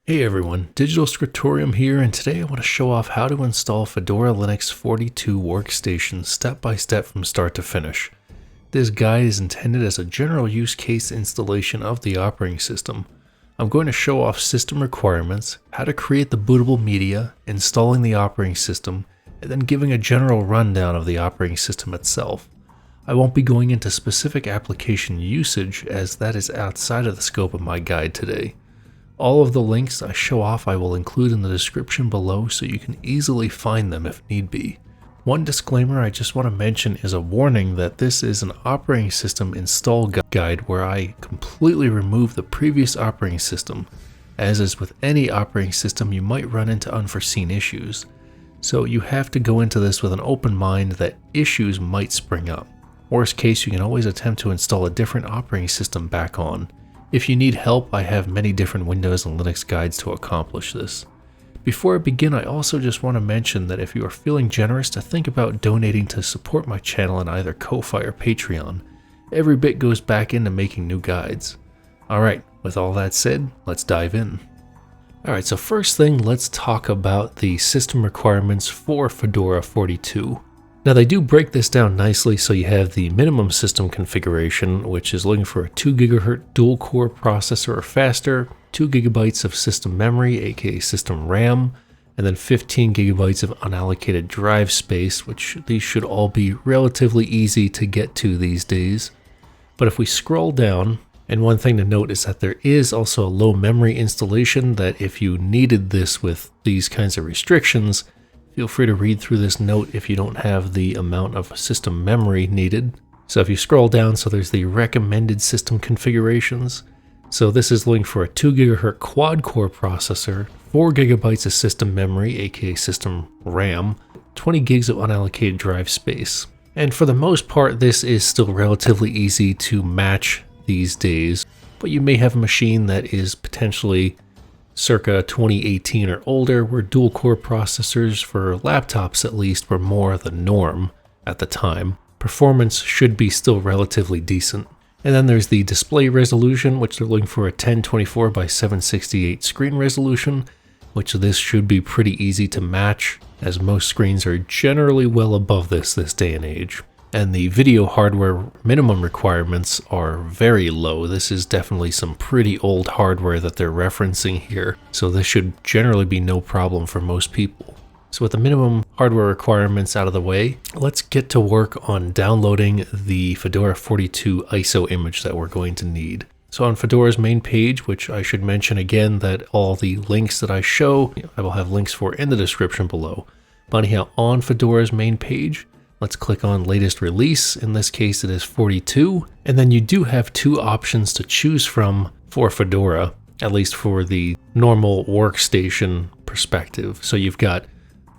Hey everyone, Digital Scriptorium here, and today I want to show off how to install Fedora Linux 42 workstation step by step from start to finish. This guide is intended as a general use case installation of the operating system. I'm going to show off system requirements, how to create the bootable media, installing the operating system, and then giving a general rundown of the operating system itself. I won't be going into specific application usage as that is outside of the scope of my guide today. All of the links I show off I will include in the description below so you can easily find them if need be. One disclaimer I just want to mention is a warning that this is an operating system install guide where I completely remove the previous operating system. As is with any operating system, you might run into unforeseen issues. So you have to go into this with an open mind that issues might spring up. Worst case, you can always attempt to install a different operating system back on. If you need help, I have many different Windows and Linux guides to accomplish this. Before I begin, I also just want to mention that if you are feeling generous, to think about donating to support my channel on either Ko-Fi or Patreon. Every bit goes back into making new guides. Alright, with all that said, let's dive in. Alright, so first thing, let's talk about the system requirements for Fedora 42. Now they do break this down nicely, so you have the minimum system configuration, which is looking for a 2 GHz dual core processor or faster, 2 GB of system memory, aka system RAM, and then 15 GB of unallocated drive space, which these should all be relatively easy to get to these days. But if we scroll down, and one thing to note is that there is also a low memory installation that if you needed this with these kinds of restrictions, feel free to read through this note if you don't have the amount of system memory needed. So if you scroll down, so there's the recommended system configurations. So this is looking for a 2 GHz quad-core processor, 4 GB of system memory, aka system RAM, 20 gigs of unallocated drive space. And for the most part, this is still relatively easy to match these days, but you may have a machine that is potentially circa 2018 or older, where dual-core processors, for laptops at least, were more the norm at the time. Performance should be still relatively decent. And then there's the display resolution, which they're looking for a 1024 by 768 screen resolution, which this should be pretty easy to match, as most screens are generally well above this day and age. And the video hardware minimum requirements are very low. This is definitely some pretty old hardware that they're referencing here, so this should generally be no problem for most people. So with the minimum hardware requirements out of the way, let's get to work on downloading the Fedora 42 ISO image that we're going to need. So on Fedora's main page, which I should mention again that all the links that I show, I will have links for in the description below. But anyhow, on Fedora's main page, let's click on latest release. In this case, it is 42. And then you do have two options to choose from for Fedora, at least for the normal workstation perspective. So you've got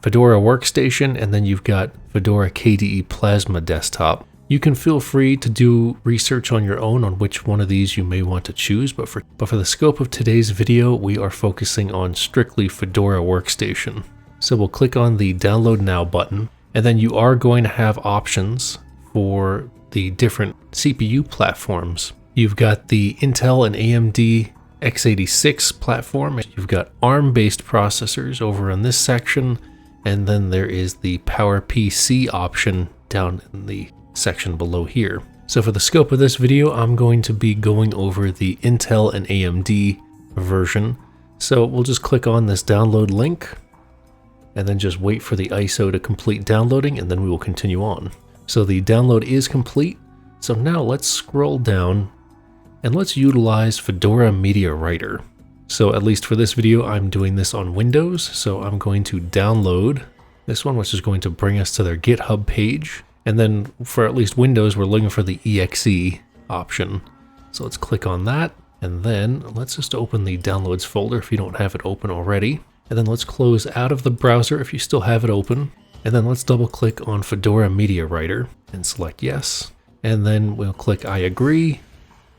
Fedora Workstation, and then you've got Fedora KDE Plasma Desktop. You can feel free to do research on your own on which one of these you may want to choose, but for the scope of today's video, we are focusing on strictly Fedora Workstation. So we'll click on the Download Now button, and then you are going to have options for the different CPU platforms. You've got the Intel and AMD x86 platform. You've got ARM-based processors over in this section, and then there is the PowerPC option down in the section below here. So for the scope of this video, I'm going to be going over the Intel and AMD version. So we'll just click on this download link, and then just wait for the ISO to complete downloading, and then we will continue on. So the download is complete. So now let's scroll down and let's utilize Fedora Media Writer. So at least for this video, I'm doing this on Windows. So I'm going to download this one, which is going to bring us to their GitHub page. And then for at least Windows, we're looking for the EXE option. So let's click on that. And then let's just open the downloads folder if you don't have it open already. And then let's close out of the browser if you still have it open. And then let's double click on Fedora Media Writer and select yes. And then we'll click I agree.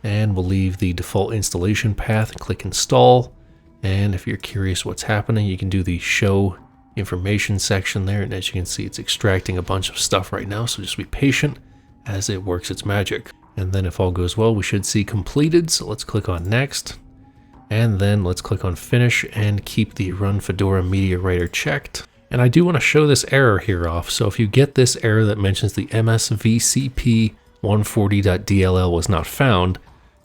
And we'll leave the default installation path and click install. And if you're curious what's happening, you can do the show information section there. And as you can see, it's extracting a bunch of stuff right now. So just be patient as it works its magic. And then if all goes well, we should see completed. So let's click on next. And then let's click on finish and keep the run Fedora media writer checked. And I do want to show this error here off. So if you get this error that mentions the msvcp140.dll was not found,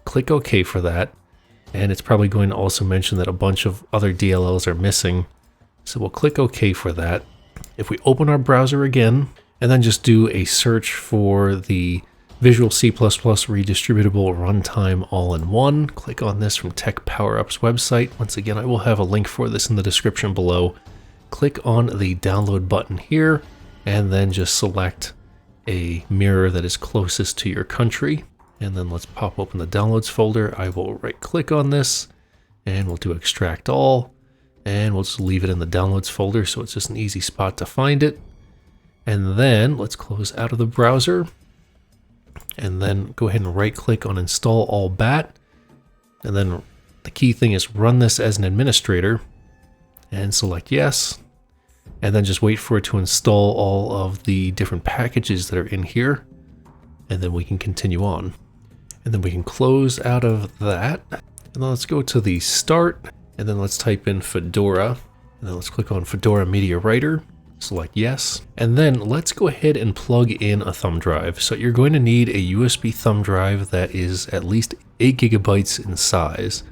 click OK for that. And it's probably going to also mention that a bunch of other DLLs are missing. So we'll click OK for that. If we open our browser again, and then just do a search for the Visual C++ redistributable runtime all-in-one. Click on this from Tech Power Up's website. Once again, I will have a link for this in the description below. Click on the download button here, and then just select a mirror that is closest to your country. And then let's pop open the downloads folder. I will right click on this, and we'll do extract all, and we'll just leave it in the downloads folder so it's just an easy spot to find it. And then let's close out of the browser. And then go ahead and right click on install all bat. And then the key thing is run this as an administrator and select yes. And then just wait for it to install all of the different packages that are in here. And then we can continue on. And then we can close out of that. And then let's go to the start. And then let's type in Fedora. And then let's click on Fedora Media Writer. Select yes, and then let's go ahead and plug in a thumb drive. So you're going to need a USB thumb drive that is at least 8 gigabytes in size.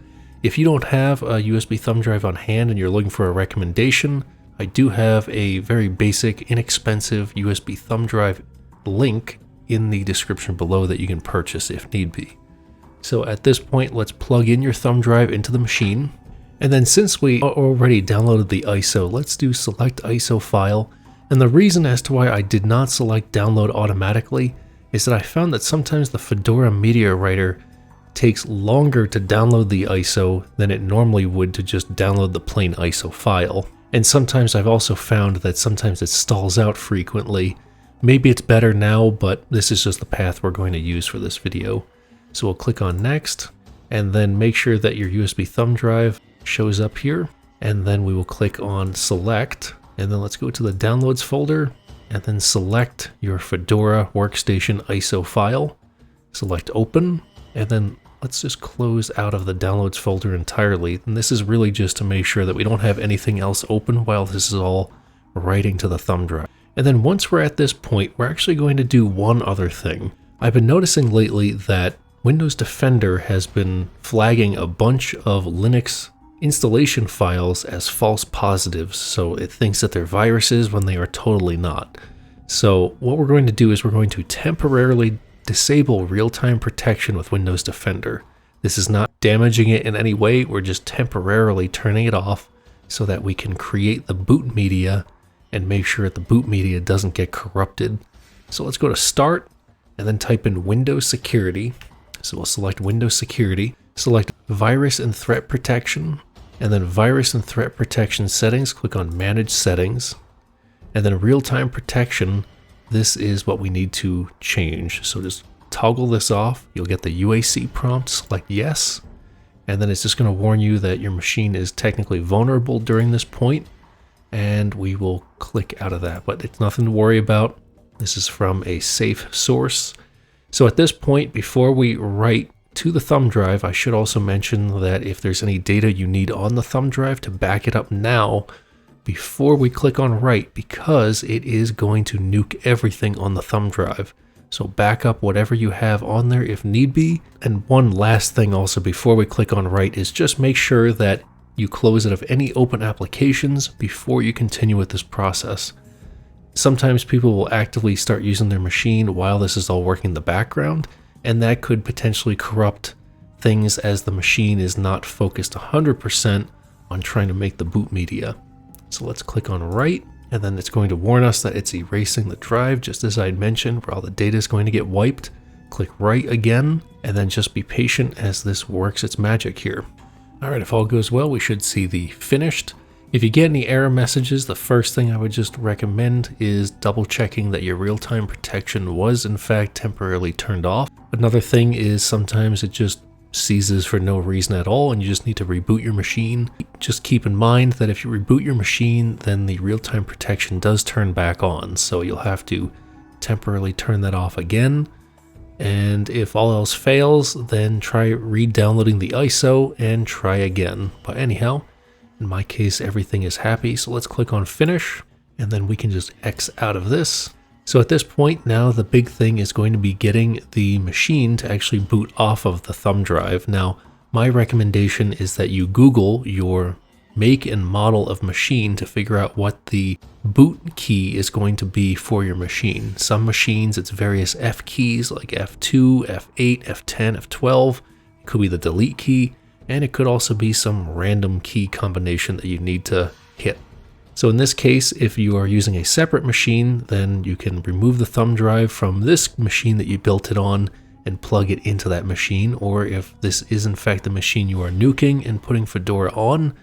If you don't have a USB thumb drive on hand and you're looking for a recommendation, I do have a very basic, inexpensive USB thumb drive link in the description below that you can purchase if need be. So at this point, let's plug in your thumb drive into the machine. And then since we already downloaded the ISO, let's do select ISO file. And the reason as to why I did not select download automatically is that I found that sometimes the Fedora Media Writer takes longer to download the ISO than it normally would to just download the plain ISO file. And sometimes I've also found that sometimes it stalls out frequently. Maybe it's better now, but this is just the path we're going to use for this video. So we'll click on next, and then make sure that your USB thumb drive shows up here, and then we will click on select, and then let's go to the downloads folder and then select your Fedora workstation ISO file, select open, and then let's just close out of the downloads folder entirely. And this is really just to make sure that we don't have anything else open while this is all writing to the thumb drive. And then once we're at this point, we're actually going to do one other thing. I've been noticing lately that Windows Defender has been flagging a bunch of Linux installation files as false positives, so it thinks that they're viruses when they are totally not. So what we're going to do is we're going to temporarily disable real-time protection with Windows Defender. This is not damaging it in any way, we're just temporarily turning it off so that we can create the boot media and make sure that the boot media doesn't get corrupted. So let's go to start and then type in Windows Security. So we'll select Windows Security, select Virus and Threat Protection, and then Virus and Threat Protection Settings, click on Manage Settings, and then Real-Time Protection, this is what we need to change. So just toggle this off, you'll get the UAC prompt, select Yes, and then it's just going to warn you that your machine is technically vulnerable during this point, and we will click out of that, but it's nothing to worry about. This is from a safe source. So at this point, before we write to the thumb drive, I should also mention that if there's any data you need on the thumb drive, to back it up now before we click on write, because it is going to nuke everything on the thumb drive. So back up whatever you have on there if need be. And one last thing also before we click on write is just make sure that you close out of any open applications before you continue with this process. Sometimes people will actively start using their machine while this is all working in the background, and that could potentially corrupt things as the machine is not focused 100% on trying to make the boot media. So let's click on write, and then it's going to warn us that it's erasing the drive, just as I had mentioned, where all the data is going to get wiped. Click write again, and then just be patient as this works its magic here. Alright, if all goes well, we should see the finished. If you get any error messages, the first thing I would just recommend is double checking that your real-time protection was in fact temporarily turned off. Another thing is sometimes it just seizes for no reason at all and you just need to reboot your machine. Just keep in mind that if you reboot your machine, then the real-time protection does turn back on, so you'll have to temporarily turn that off again. And if all else fails, then try re-downloading the ISO and try again. But anyhow, in my case, everything is happy. So let's click on finish, and then we can just X out of this. So at this point now, the big thing is going to be getting the machine to actually boot off of the thumb drive. Now, my recommendation is that you Google your make and model of machine to figure out what the boot key is going to be for your machine. Some machines, it's various F keys like F2, F8, F10, F12. It could be the delete key, and it could also be some random key combination that you need to hit. So in this case, if you are using a separate machine, then you can remove the thumb drive from this machine that you built it on and plug it into that machine. Or if this is in fact the machine you are nuking and putting Fedora on,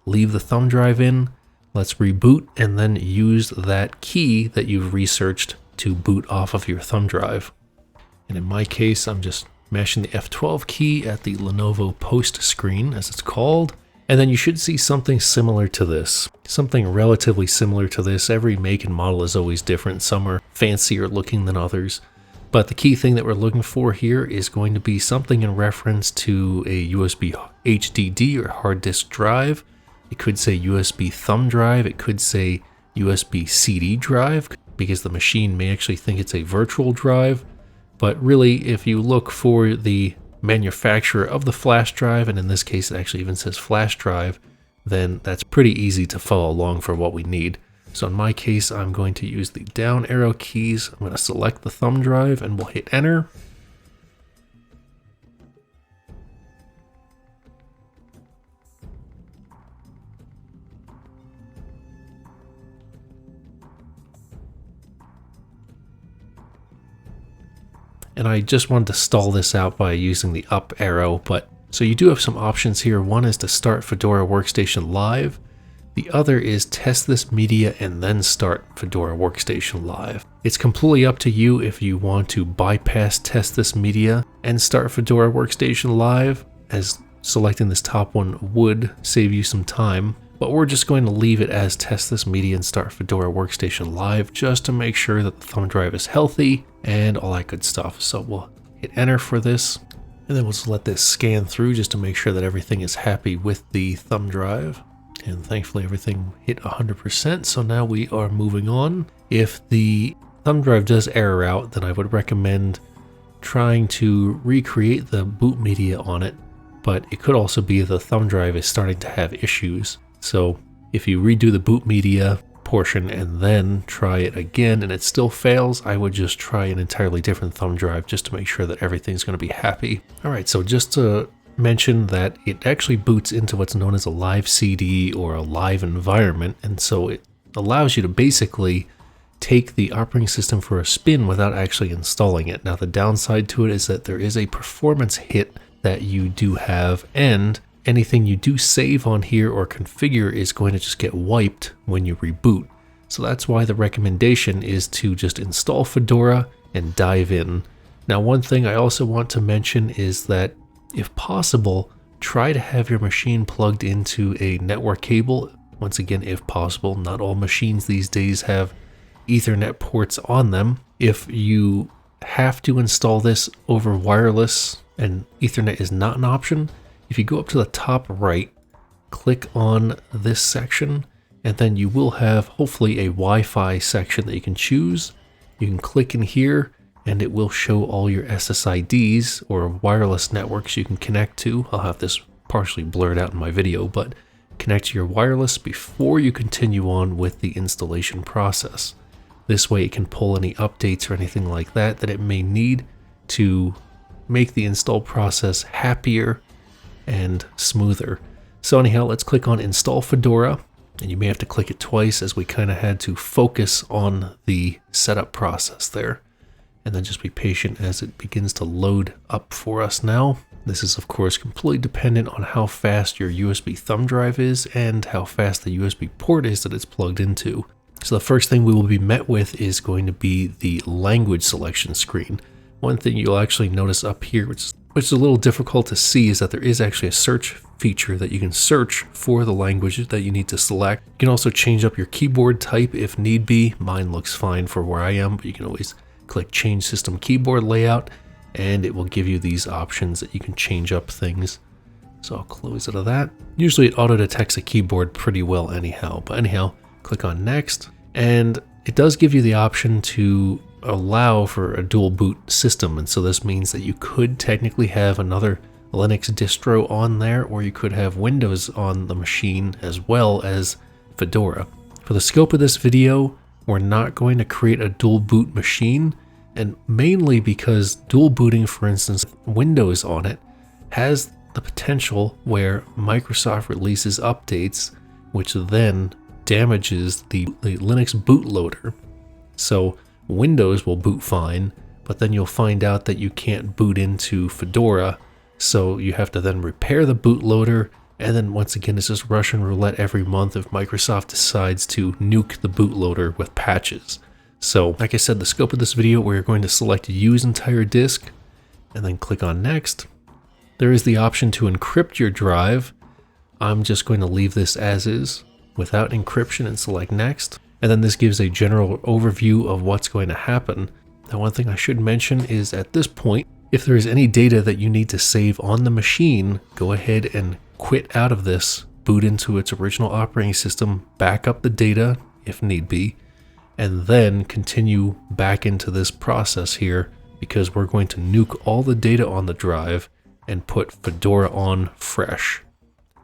leave the thumb drive in, let's reboot, and then use that key that you've researched to boot off of your thumb drive. And in my case, I'm just mashing the F12 key at the Lenovo post screen, as it's called. And then you should see something similar to this. Something relatively similar to this. Every make and model is always different. Some are fancier looking than others. But the key thing that we're looking for here is going to be something in reference to a USB HDD or hard disk drive. It could say USB thumb drive. It could say USB CD drive, because the machine may actually think it's a virtual drive. But really, if you look for the manufacturer of the flash drive, and in this case it actually even says flash drive, then that's pretty easy to follow along for what we need. So in my case, I'm going to use the down arrow keys. I'm going to select the thumb drive and we'll hit enter. And I just wanted to stall this out by using the up arrow, but so you do have some options here. One is to start Fedora Workstation Live. The other is test this media and then start Fedora Workstation Live. It's completely up to you if you want to bypass test this media and start Fedora Workstation Live, as selecting this top one would save you some time. But we're just going to leave it as test this media and start Fedora Workstation Live, just to make sure that the thumb drive is healthy and all that good stuff. So we'll hit enter for this, and then we'll just let this scan through just to make sure that everything is happy with the thumb drive. And thankfully everything hit 100%, so now we are moving on. If the thumb drive does error out, then I would recommend trying to recreate the boot media on it, but it could also be the thumb drive is starting to have issues. So if you redo the boot media portion and then try it again and it still fails, I would just try an entirely different thumb drive just to make sure that everything's going to be happy. Alright, so just to mention that it actually boots into what's known as a live CD or a live environment, and so it allows you to basically take the operating system for a spin without actually installing it. Now the downside to it is that there is a performance hit that you do have, and anything you do save on here or configure is going to just get wiped when you reboot. So that's why the recommendation is to just install Fedora and dive in. Now one thing I also want to mention is that if possible, try to have your machine plugged into a network cable. Once again, if possible, not all machines these days have Ethernet ports on them. If you have to install this over wireless and Ethernet is not an option, if you go up to the top right, click on this section, and then you will have hopefully a Wi-Fi section that you can choose. You can click in here and it will show all your SSIDs or wireless networks you can connect to. I'll have this partially blurred out in my video, but connect to your wireless before you continue on with the installation process. This way it can pull any updates or anything like that that it may need to make the install process happier and smoother. So anyhow, let's click on Install Fedora, and you may have to click it twice as we kind of had to focus on the setup process there. And then just be patient as it begins to load up for us now. This is of course completely dependent on how fast your USB thumb drive is and how fast the USB port is that it's plugged into. So the first thing we will be met with is going to be the language selection screen. One thing you'll actually notice up here, which is a little difficult to see, is that there is actually a search feature that you can search for the language that you need to select. You can also change up your keyboard type if need be. Mine looks fine for where I am, but you can always click change system keyboard layout. and it will give you these options that you can change up things. So I'll close out of that. Usually it auto detects a keyboard pretty well anyhow, but anyhow, click on next, and it does give you the option to allow for a dual boot system. And so this means that you could technically have another Linux distro on there, or you could have Windows on the machine as well as Fedora. For the scope of this video, we're not going to create a dual boot machine, and mainly because dual booting, for instance, Windows on it, has the potential where Microsoft releases updates, which then damages the Linux bootloader. So Windows will boot fine, but then you'll find out that you can't boot into Fedora, so you have to then repair the bootloader, and then once again it's just Russian roulette every month if Microsoft decides to nuke the bootloader with patches. So like I said, the scope of this video, we're going to select use entire disk and then click on next. There is the option to encrypt your drive. I'm just going to leave this as is without encryption and select next. And then this gives a general overview of what's going to happen. Now, one thing I should mention is at this point, if there is any data that you need to save on the machine, go ahead and quit out of this, boot into its original operating system, back up the data if need be, and then continue back into this process here, because we're going to nuke all the data on the drive and put Fedora on fresh.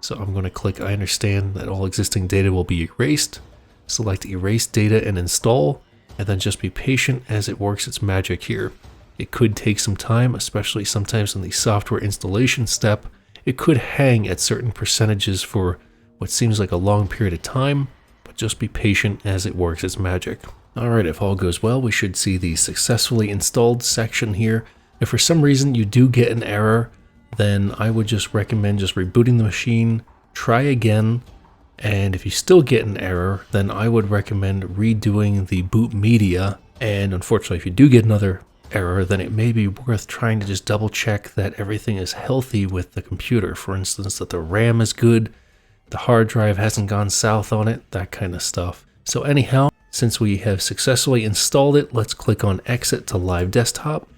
So I'm going to click I understand that all existing data will be erased, select erase data and install, and then just be patient as it works its magic here. It could take some time, especially sometimes in the software installation step. It could hang at certain percentages for what seems like a long period of time, but just be patient as it works its magic. Alright, if all goes well, we should see the successfully installed section here. If for some reason you do get an error, then I would just recommend just rebooting the machine, try again, and if you still get an error, then I would recommend redoing the boot media. And unfortunately, if you do get another error, then it may be worth trying to just double check that everything is healthy with the computer. For instance, that the RAM is good, the hard drive hasn't gone south on it, that kind of stuff. So anyhow, since we have successfully installed it, let's click on exit to live desktop.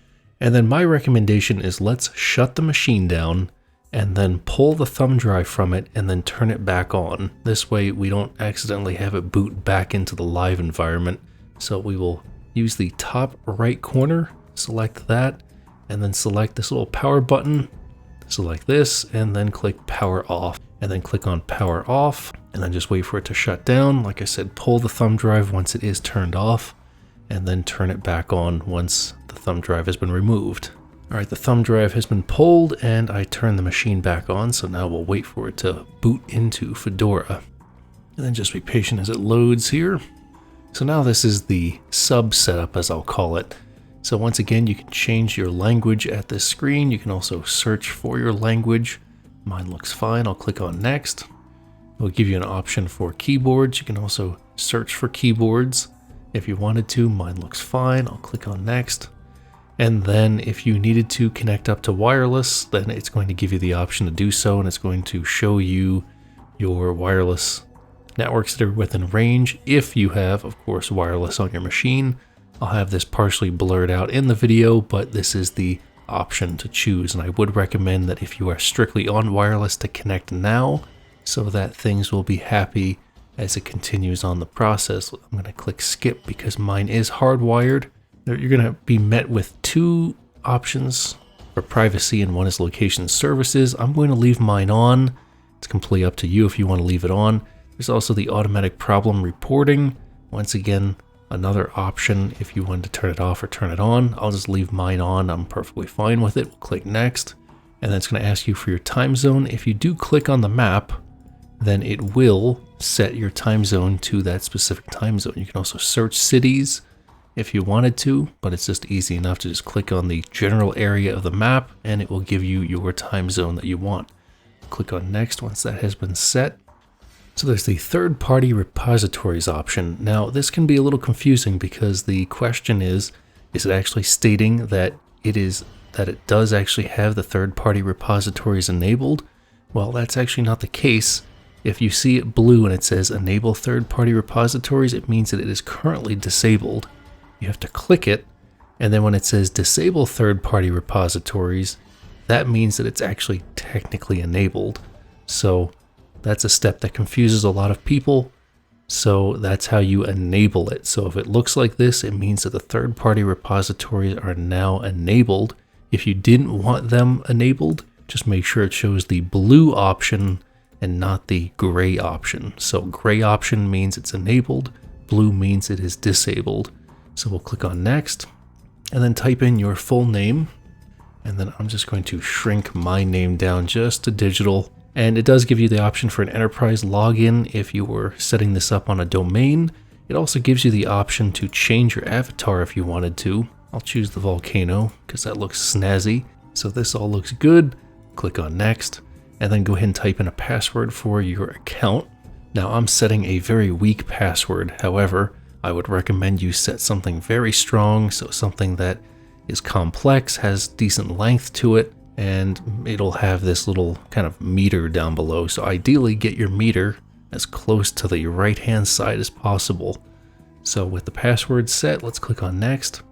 And then my recommendation is let's shut the machine down and then pull the thumb drive from it and then turn it back on. This way we don't accidentally have it boot back into the live environment. So we will use the top right corner, select that, and then select this little power button, select this, and then click power off. And then click on power off, and then just wait for it to shut down. Like I said, pull the thumb drive once it is turned off, and then turn it back on once the thumb drive has been removed. Alright, the thumb drive has been pulled, and I turned the machine back on, so now we'll wait for it to boot into Fedora. And then just be patient as it loads here. So now this is the sub setup, as I'll call it. So once again, you can change your language at this screen. You can also search for your language. Mine looks fine. I'll click on next. It'll give you an option for keyboards. You can also search for keyboards if you wanted to. Mine looks fine. I'll click on next. And then if you needed to connect up to wireless, then it's going to give you the option to do so, and it's going to show you your wireless networks that are within range if you have, of course, wireless on your machine. I'll have this partially blurred out in the video, but this is the option to choose, and I would recommend that if you are strictly on wireless to connect now so that things will be happy as it continues on the process. I'm going to click skip because mine is hardwired. You're going to be met with two options for privacy, and one is location services. I'm going to leave mine on. It's completely up to you if you want to leave it on. There's also the automatic problem reporting. Once again, another option if you wanted to turn it off or turn it on. I'll just leave mine on. I'm perfectly fine with it. We'll click next, and then it's going to ask you for your time zone. If you do click on the map, then it will set your time zone to that specific time zone. You can also search cities if you wanted to, but it's just easy enough to just click on the general area of the map and it will give you your time zone that you want. Click on next once that has been set. So there's the third-party repositories option. Now this can be a little confusing because the question is it actually stating that it does actually have the third-party repositories enabled? Well, that's actually not the case. If you see it blue and it says enable third-party repositories, it means that it is currently disabled. You have to click it, And then when it says disable third-party repositories, that means that it's actually technically enabled. So that's a step that confuses a lot of people. So that's how you enable it. So if it looks like this, it means that the third-party repositories are now enabled. If you didn't want them enabled, just make sure it shows the blue option and not the gray option. So gray option means it's enabled, blue means it is disabled. So we'll click on next and then type in your full name. And then I'm just going to shrink my name down just to digital. And it does give you the option for an enterprise login if you were setting this up on a domain. It also gives you the option to change your avatar if you wanted to. I'll choose the volcano because that looks snazzy. So this all looks good. Click on next and then go ahead and type in a password for your account. Now I'm setting a very weak password. However, I would recommend you set something very strong, so something that is complex, has decent length to it, and it'll have this little kind of meter down below. So ideally get your meter as close to the right hand side as possible. So with the password set, let's click on next.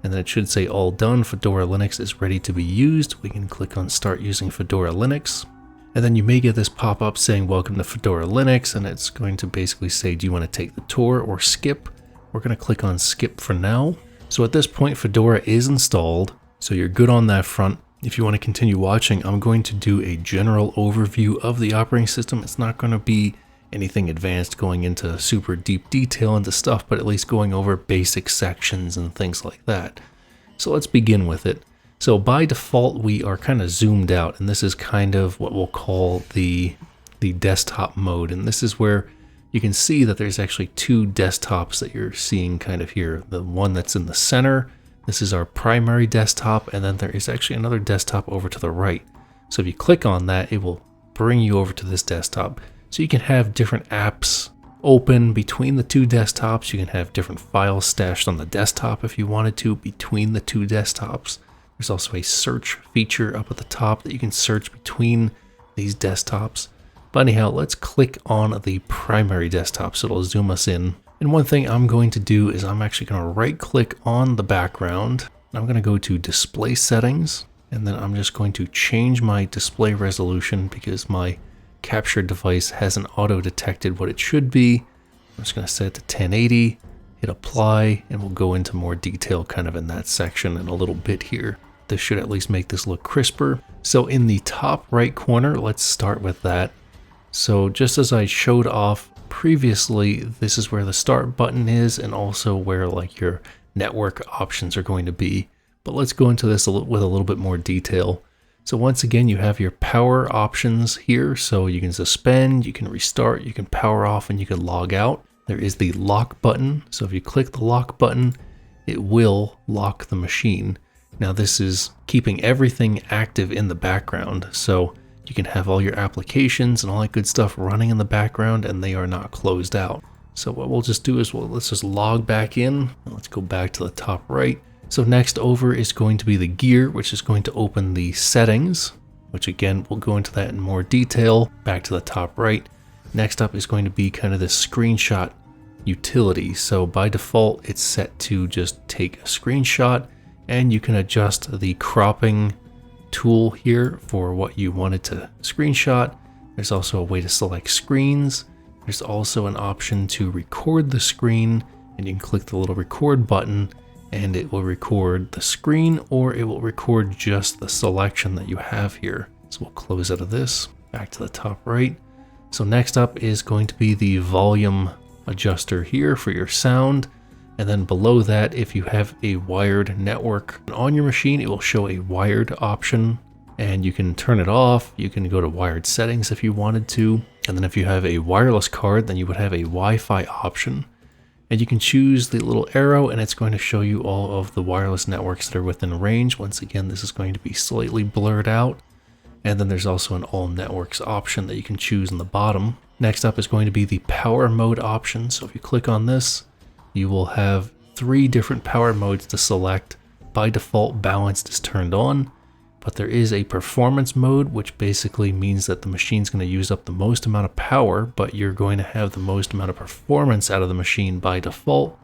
And then it should say all done. Fedora Linux is ready to be used. We can click on start using Fedora Linux. And then you may get this pop-up saying welcome to Fedora Linux, and it's going to basically say, do you want to take the tour or skip? We're going to click on skip for now. So at this point, Fedora is installed, so you're good on that front. If you want to continue watching, I'm going to do a general overview of the operating system. It's not going to be anything advanced going into super deep detail into stuff, but at least going over basic sections and things like that. So let's begin with it. So by default, we are kind of zoomed out, and this is kind of what we'll call the desktop mode. And this is where you can see that there's actually two desktops that you're seeing kind of here. The one that's in the center, this is our primary desktop, and then there is actually another desktop over to the right. So if you click on that, it will bring you over to this desktop. So you can have different apps open between the two desktops. You can have different files stashed on the desktop if you wanted to between the two desktops. There's also a search feature up at the top that you can search between these desktops. But anyhow, let's click on the primary desktop so it'll zoom us in. And one thing I'm going to do is I'm actually going to right click on the background. I'm going to go to display settings, and then I'm just going to change my display resolution because my capture device hasn't auto detected what it should be. I'm just going to set it to 1080, hit apply, and we'll go into more detail kind of in that section in a little bit here. This should at least make this look crisper. So in the top right corner, let's start with that. So just as I showed off previously, this is where the start button is and also where like your network options are going to be. But let's go into this with a little bit more detail. So once again, you have your power options here. So you can suspend, you can restart, you can power off, and you can log out. There is the lock button. So if you click the lock button, it will lock the machine. Now this is keeping everything active in the background. So you can have all your applications and all that good stuff running in the background and they are not closed out. So what we'll just do is let's just log back in. Let's go back to the top right. So next over is going to be the gear, which is going to open the settings, which again, we'll go into that in more detail. Back to the top right. Next up is going to be kind of this screenshot utility. So by default, it's set to just take a screenshot, and you can adjust the cropping tool here for what you wanted to screenshot. There's also a way to select screens. There's also an option to record the screen, and you can click the little record button and it will record the screen, or it will record just the selection that you have here. So we'll close out of this, back to the top right. So next up is going to be the volume adjuster here for your sound. And then below that, if you have a wired network on your machine, it will show a wired option, and you can turn it off. You can go to wired settings if you wanted to. And then if you have a wireless card, then you would have a Wi-Fi option. And you can choose the little arrow, and it's going to show you all of the wireless networks that are within range. Once again, this is going to be slightly blurred out. And then there's also an all networks option that you can choose in the bottom. Next up is going to be the power mode option. So if you click on this, you will have 3 different power modes to select. By default, balanced is turned on, but there is a performance mode, which basically means that the machine's going to use up the most amount of power, but you're going to have the most amount of performance out of the machine by default.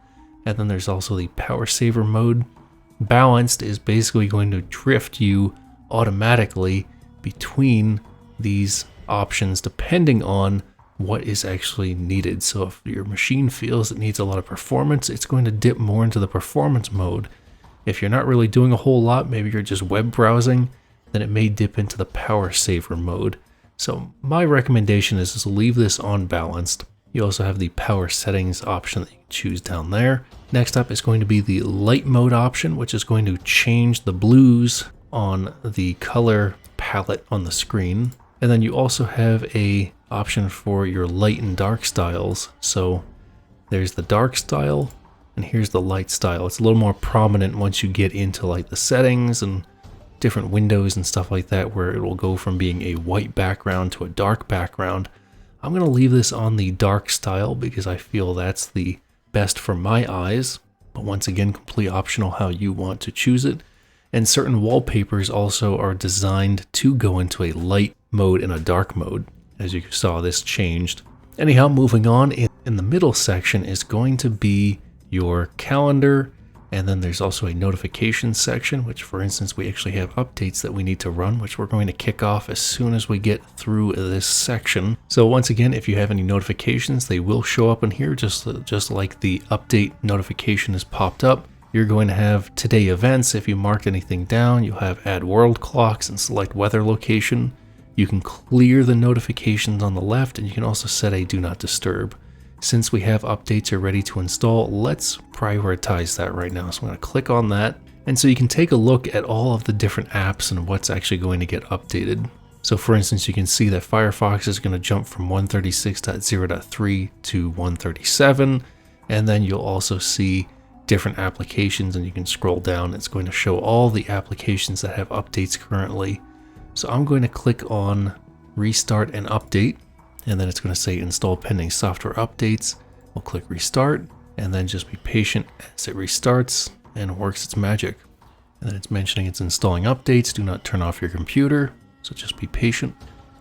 And then there's also the power saver mode. Balanced is basically going to drift you automatically between these options depending on what is actually needed. So if your machine feels it needs a lot of performance, it's going to dip more into the performance mode. If you're not really doing a whole lot, maybe you're just web browsing, then it may dip into the power saver mode. So my recommendation is just leave this on balanced. You also have the power settings option that you can choose down there. Next up is going to be the light mode option, which is going to change the blues on the color palette on the screen. And then you also have a option for your light and dark styles. So there's the dark style and here's the light style. It's a little more prominent once you get into like the settings and different windows and stuff like that, where it will go from being a white background to a dark background. I'm going to leave this on the dark style because I feel that's the best for my eyes, but once again, completely optional how you want to choose it. And certain wallpapers also are designed to go into a light mode and a dark mode. As you saw, this changed. Anyhow, moving on, in the middle section is going to be your calendar, and then there's also a notification section, which for instance, we actually have updates that we need to run, which we're going to kick off as soon as we get through this section. So once again, if you have any notifications, they will show up in here, just like the update notification has popped up. You're going to have today events. If you marked anything down, you'll have add world clocks and select weather location. You can clear the notifications on the left, and you can also set a do not disturb. Since we have updates are ready to install, let's prioritize that right now. So I'm going to click on that. And so you can take a look at all of the different apps and what's actually going to get updated. So for instance, you can see that Firefox is going to jump from 136.0.3 to 137. And then you'll also see different applications, and you can scroll down. It's going to show all the applications that have updates currently. So I'm going to click on restart and update. And then it's going to say install pending software updates. We'll click restart and then just be patient as it restarts and works its magic. And then it's mentioning it's installing updates. Do not turn off your computer. So just be patient.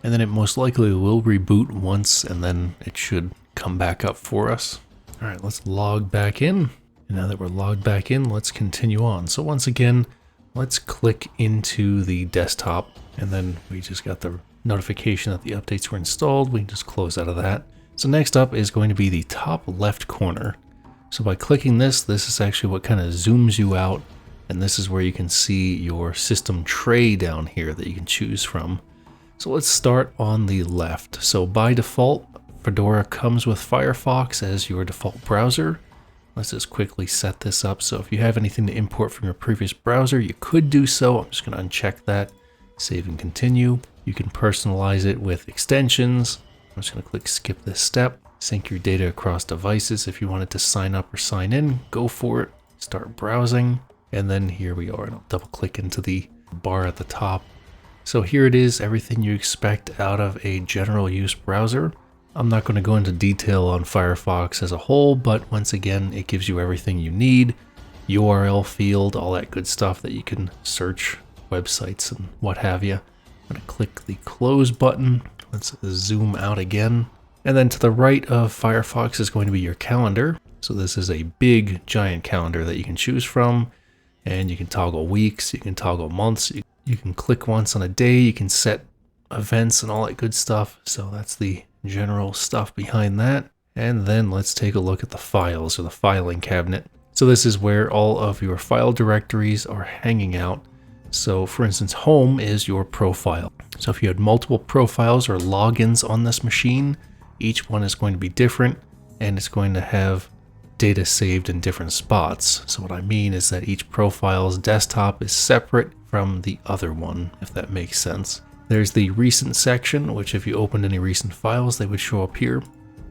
And then it most likely will reboot once, and then it should come back up for us. All right, let's log back in. And now that we're logged back in, let's continue on. So once again, let's click into the desktop, and then we just got the notification that the updates were installed. We can just close out of that. So next up is going to be the top left corner. So by clicking this is actually what kind of zooms you out, and this is where you can see your system tray down here that you can choose from. So let's start on the left. So by default, Fedora comes with Firefox as your default browser. Let's just quickly set this up. So if you have anything to import from your previous browser, you could do so. I'm just going to uncheck that, save and continue. You can personalize it with extensions. I'm just going to click skip this step. Sync your data across devices. If you wanted to sign up or sign in, go for it. Start browsing. And then here we are. And I'll double click into the bar at the top. So here it is, everything you expect out of a general use browser. I'm not going to go into detail on Firefox as a whole, but once again, it gives you everything you need. URL field, all that good stuff that you can search websites and what have you. I'm going to click the close button. Let's zoom out again. And then to the right of Firefox is going to be your calendar. So this is a big giant calendar that you can choose from, and you can toggle weeks, you can toggle months, you can click once on a day, you can set events and all that good stuff. So that's the general stuff behind that. And then let's take a look at the files, or the filing cabinet. So this is where all of your file directories are hanging out. So for instance, home is your profile. So if you had multiple profiles or logins on this machine, each one is going to be different, and it's going to have data saved in different spots. So what I mean is that each profile's desktop is separate from the other one, if that makes sense. There's the recent section, which if you opened any recent files, they would show up here.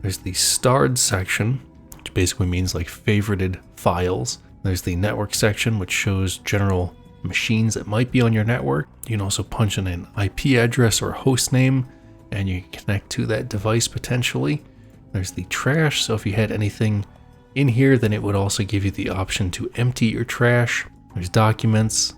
There's the starred section, which basically means like favorited files. There's the network section, which shows general machines that might be on your network. You can also punch in an IP address or host name, and you can connect to that device potentially. There's the trash, so if you had anything in here, then it would also give you the option to empty your trash. There's documents,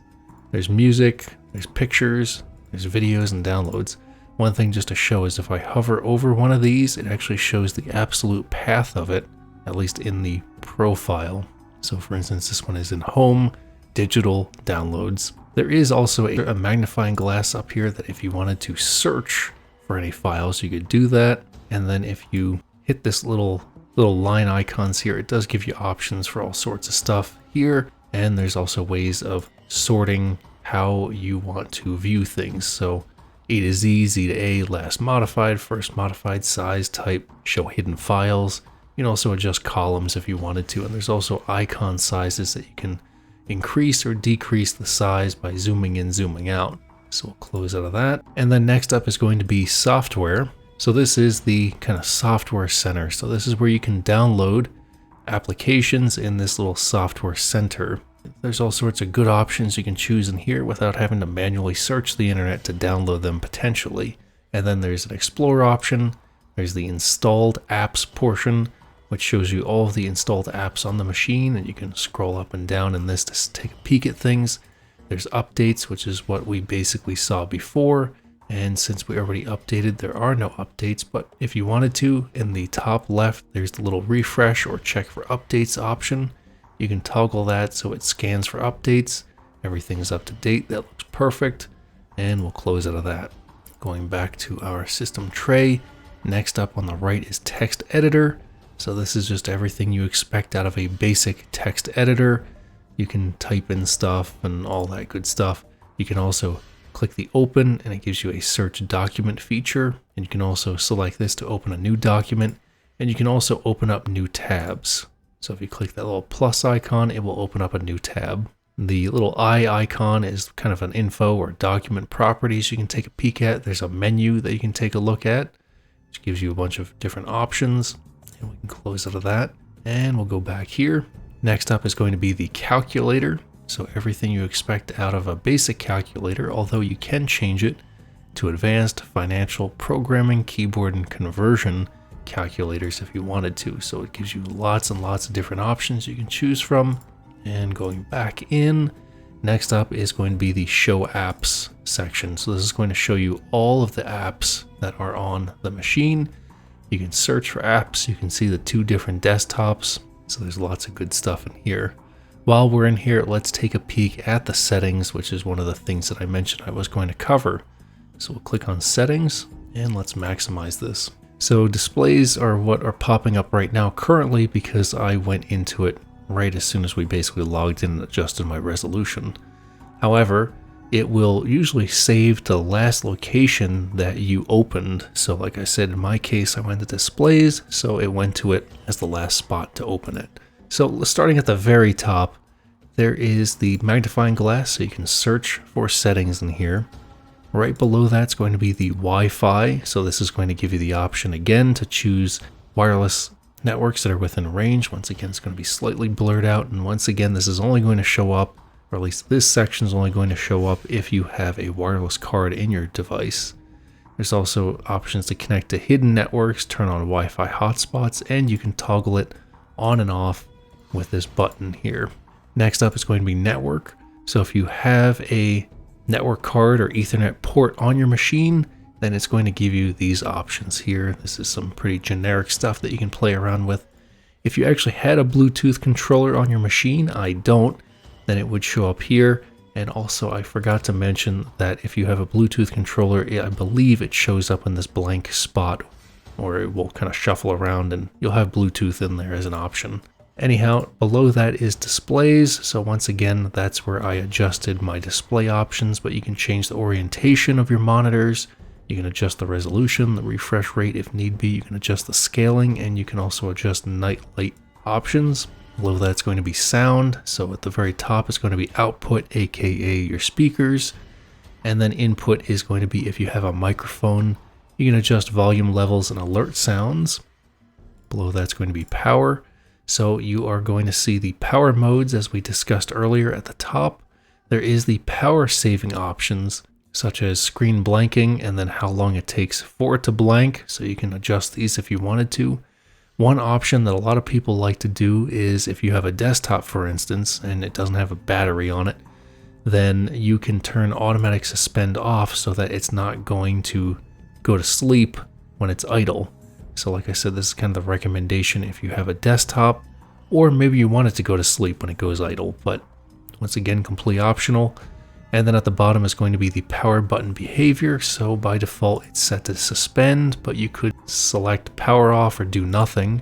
there's music, there's pictures, there's videos and downloads. One thing just to show is if I hover over one of these, it actually shows the absolute path of it, at least in the profile. So for instance, this one is in home, digital downloads. There is also a magnifying glass up here that if you wanted to search for any files, you could do that. And then if you hit this little line icons here, it does give you options for all sorts of stuff here. And there's also ways of sorting how you want to view things. So A to Z, Z to A, last modified, first modified, size, type, show hidden files. You can also adjust columns if you wanted to. And there's also icon sizes that you can increase or decrease the size by zooming in, zooming out. So we'll close out of that. And then next up is going to be software. So this is the kind of software center. So this is where you can download applications in this little software center. There's all sorts of good options you can choose in here without having to manually search the internet to download them potentially. And then there's an explore option. There's the installed apps portion, which shows you all of the installed apps on the machine, and you can scroll up and down in this to take a peek at things. There's updates, which is what we basically saw before. And since we already updated, there are no updates, but if you wanted to, in the top left, there's the little refresh or check for updates option. You can toggle that so it scans for updates. Everything's up to date. That looks perfect. And we'll close out of that. Going back to our system tray. Next up on the right is text editor. So this is just everything you expect out of a basic text editor. You can type in stuff and all that good stuff. You can also click the open and it gives you a search document feature. And you can also select this to open a new document. And you can also open up new tabs. So if you click that little plus icon, it will open up a new tab. The little eye icon is kind of an info or document properties you can take a peek at. There's a menu that you can take a look at, which gives you a bunch of different options. And we can close out of that. And we'll go back here. Next up is going to be the calculator. So everything you expect out of a basic calculator, although you can change it to advanced, financial, programming, keyboard, and conversion calculators if you wanted to. So it gives you lots and lots of different options you can choose from. And going back in, next up is going to be the show apps section. So this is going to show you all of the apps that are on the machine. You can search for apps. You can see the two different desktops. So there's lots of good stuff in here. While we're in here, let's take a peek at the settings, which is one of the things that I mentioned I was going to cover. So we'll click on settings and let's maximize this. So displays are what are popping up right now currently because I went into it right as soon as we basically logged in and adjusted my resolution. However, it will usually save to the last location that you opened. So like I said, in my case, I went to displays, so it went to it as the last spot to open it. So starting at the very top, there is the magnifying glass, so you can search for settings in here. Right below that's going to be the Wi-Fi. So this is going to give you the option again to choose wireless networks that are within range. Once again, it's going to be slightly blurred out. And once again, this is only going to show up, or at least this section is only going to show up if you have a wireless card in your device. There's also options to connect to hidden networks, turn on Wi-Fi hotspots, and you can toggle it on and off with this button here. Next up is going to be network. So if you have a network card or Ethernet port on your machine, then it's going to give you these options here. This is some pretty generic stuff that you can play around with. If you actually had a Bluetooth controller on your machine, I don't, then it would show up here. And also I forgot to mention that if you have a Bluetooth controller, I believe it shows up in this blank spot, or it will kind of shuffle around and you'll have Bluetooth in there as an option. Anyhow, below that is displays. So once again, that's where I adjusted my display options, but you can change the orientation of your monitors. You can adjust the resolution, the refresh rate if need be. You can adjust the scaling, and you can also adjust night light options. Below that's going to be sound. So at the very top is going to be output, aka your speakers. And then input is going to be if you have a microphone. You can adjust volume levels and alert sounds. Below that's going to be power. So you are going to see the power modes as we discussed earlier at the top. There is the power saving options such as screen blanking and then how long it takes for it to blank. So you can adjust these if you wanted to. One option that a lot of people like to do is if you have a desktop, for instance, and it doesn't have a battery on it, then you can turn automatic suspend off so that it's not going to go to sleep when it's idle. So like I said, this is kind of the recommendation if you have a desktop, or maybe you want it to go to sleep when it goes idle. But once again complete optional. And then at the bottom is going to be the power button behavior. So by default it's set to suspend, but you could select power off or do nothing.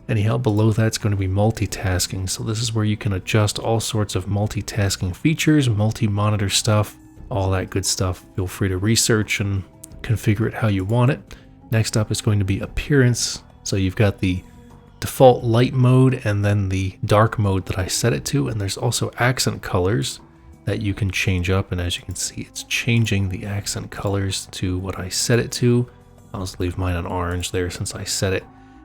Anyhow, below that's going to be multitasking. So this is where you can adjust all sorts of multitasking features, multi-monitor stuff, all that good stuff. Feel free to research and configure it how you want it. Next up is going to be appearance. So you've got the default light mode and then the dark mode that I set it to. And there's also accent colors that you can change up, and as you can see it's changing the accent colors to what I set it to. I'll just leave mine on orange there since I set it.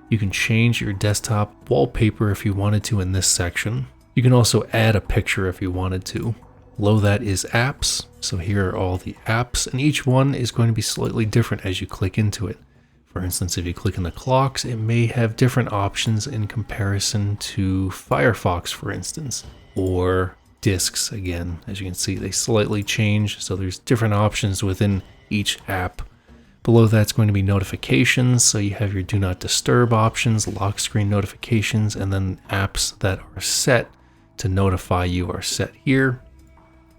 You can change your desktop wallpaper if you wanted to in this section. You can also add a picture if you wanted to. Below that is apps. So here are all the apps, and each one is going to be slightly different as you click into it. For instance, if you click on the clocks, it may have different options in comparison to Firefox, for instance, or disks. Again, as you can see, they slightly change, so there's different options within each app. Below that's going to be notifications, so you have your do not disturb options, lock screen notifications, and then apps that are set to notify you are set here.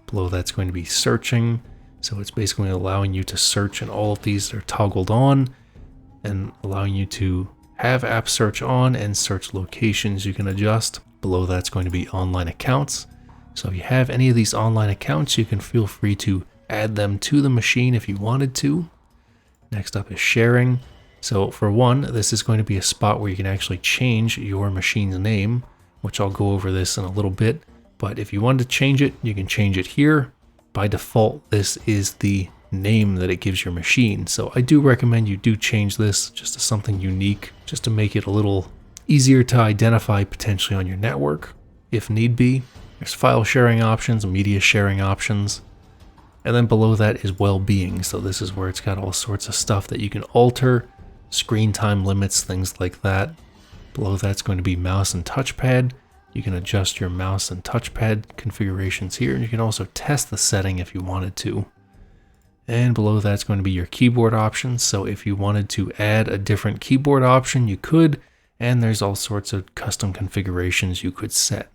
Below that's going to be searching, so it's basically allowing you to search, and all of these are toggled on and allowing you to have app search on, and search locations you can adjust. Below that's going to be online accounts. So if you have any of these online accounts, you can feel free to add them to the machine if you wanted to. Next up is sharing. So for one, this is going to be a spot where you can actually change your machine's name, which I'll go over this in a little bit. But if you wanted to change it, you can change it here. By default, this is the name that it gives your machine. So I do recommend you do change this just to something unique, just to make it a little easier to identify potentially on your network if need be. There's file sharing options, media sharing options, and then below that is well-being. So this is where it's got all sorts of stuff that you can alter, screen time limits, things like that. Below that's going to be mouse and touchpad. You can adjust your mouse and touchpad configurations here, and you can also test the setting if you wanted to. And below that's going to be your keyboard options. So if you wanted to add a different keyboard option, you could, and there's all sorts of custom configurations you could set.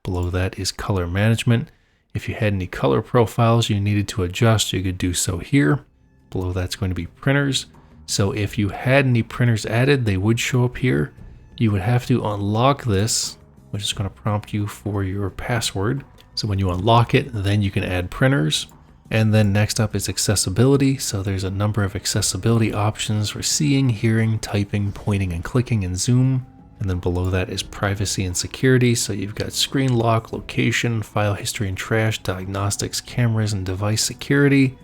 Below that is color management. If you had any color profiles you needed to adjust, you could do so here. Below that's going to be printers. So if you had any printers added, they would show up here. You would have to unlock this, which is going to prompt you for your password. So when you unlock it, then you can add printers. And then next up is accessibility. So there's a number of accessibility options for seeing, hearing, typing, pointing and clicking, and zoom. And then below that is privacy and security. So you've got screen lock, location, file history and trash, diagnostics, cameras, and device security.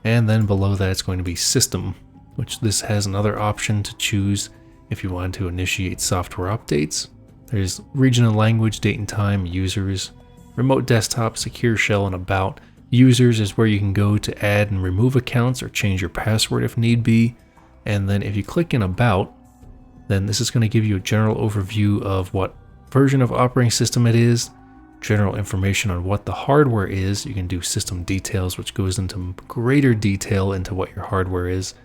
And then below that it's going to be system, which this has another option to choose if you want to initiate software updates. There's region and language, date and time, users, remote desktop, secure shell, and about. Users is where you can go to add and remove accounts or change your password if need be. And then if you click in about, then this is going to give you a general overview of what version of operating system it is, general information on what the hardware is. You can do system details, which goes into greater detail into what your hardware is.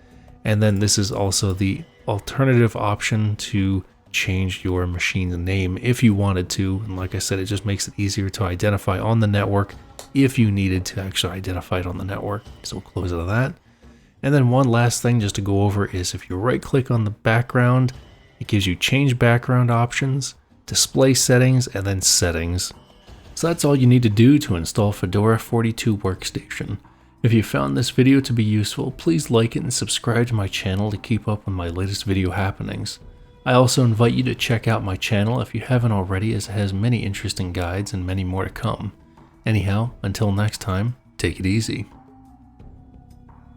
And then this is also the alternative option to change your machine's name if you wanted to. And like I said, it just makes it easier to identify on the network if you needed to actually identify it on the network. So we'll close out of that. And then one last thing just to go over is if you right click on the background, it gives you change background options, display settings, and then settings. So that's all you need to do to install Fedora 42 Workstation. If you found this video to be useful, please like it and subscribe to my channel to keep up on my latest video happenings. I also invite you to check out my channel if you haven't already, as it has many interesting guides and many more to come. Anyhow, until next time, take it easy.